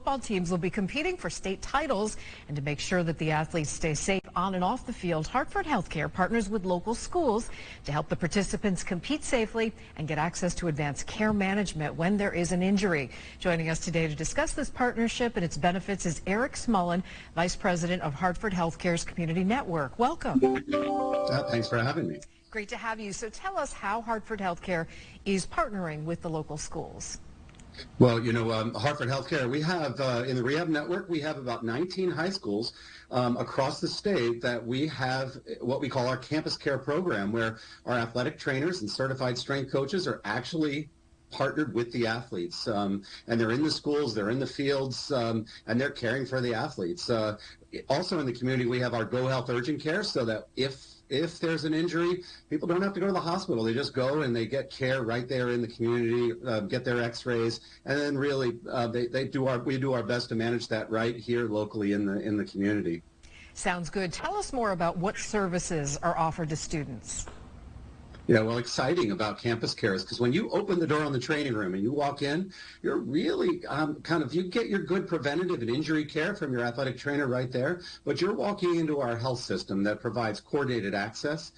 football teams will be competing for state titles. And to make sure that the athletes stay safe on and off the field, Hartford Healthcare partners with local schools to help the participants compete safely and get access to advanced care management when there is an injury. Joining us today to discuss this partnership and its benefits is Eric Smullen, Vice President of Hartford Healthcare's Community Network. Welcome. Thanks for having me. Great to have you. So tell us how Hartford Healthcare is partnering with the local schools. Well, Hartford Healthcare, we have in the rehab network, we have about 19 high schools across the state that we have what we call our campus care program, where our athletic trainers and certified strength coaches are actually partnered with the athletes, and they're in the schools, they're in the fields, and they're caring for the athletes. Also in the community, we have our Go Health Urgent Care, so that if there's an injury, people don't have to go to the hospital. They just go and they get care right there in the community, get their x-rays, and then really we do our best to manage that right here locally in the community. Sounds good. Tell us more about what services are offered to students. Yeah, well, exciting about campus care is because when you open the door on the training room and you walk in, you're really you get your good preventative and injury care from your athletic trainer right there, but you're walking into our health system that provides coordinated access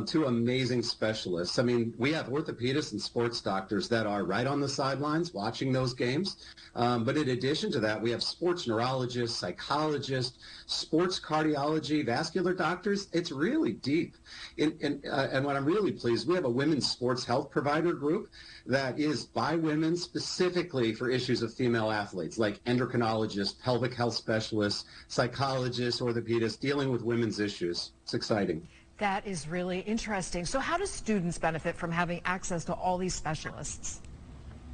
to amazing specialists. I mean, we have orthopedists and sports doctors that are right on the sidelines watching those games. But in addition to that, we have sports neurologists, psychologists, sports cardiology, vascular doctors. It's really deep. And what I'm really pleased, we have a women's sports health provider group that is by women specifically for issues of female athletes, like endocrinologists, pelvic health specialists, psychologists, orthopedists, dealing with women's issues. It's exciting. That is really interesting. So how do students benefit from having access to all these specialists?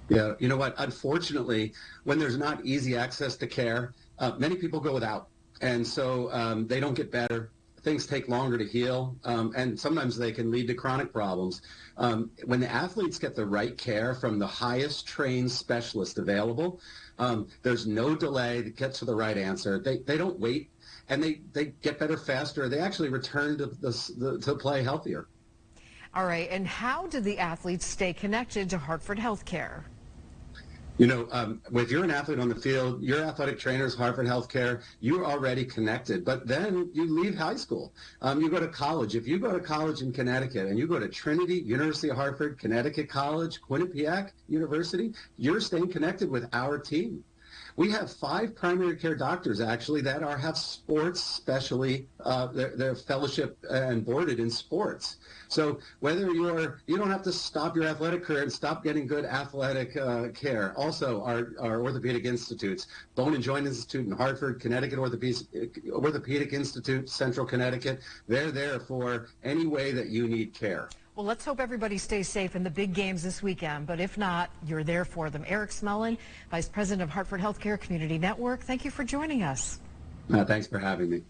Yeah, you know what? Unfortunately, when there's not easy access to care, many people go without. And so they don't get better. Things take longer to heal, and sometimes they can lead to chronic problems. When the athletes get the right care from the highest trained specialist available, there's no delay to get to the right answer. They don't wait, and they get better faster. They actually return to play healthier. All right, and how do the athletes stay connected to Hartford Healthcare? If you're an athlete on the field, your athletic trainers, Hartford Healthcare, you're already connected. But then you leave high school. You go to college. If you go to college in Connecticut and you go to Trinity, University of Hartford, Connecticut College, Quinnipiac University, you're staying connected with our team. We have 5 primary care doctors, actually, that have sports, especially they're fellowship and boarded in sports. So whether you don't have to stop your athletic career and stop getting good athletic care. Also, our orthopedic institutes, Bone and Joint Institute in Hartford, Connecticut Orthopedic Institute, Central Connecticut, they're there for any way that you need care. Well, let's hope everybody stays safe in the big games this weekend, but if not, you're there for them. Eric Smullen, Vice President of Hartford Healthcare Community Network, thank you for joining us. Thanks for having me.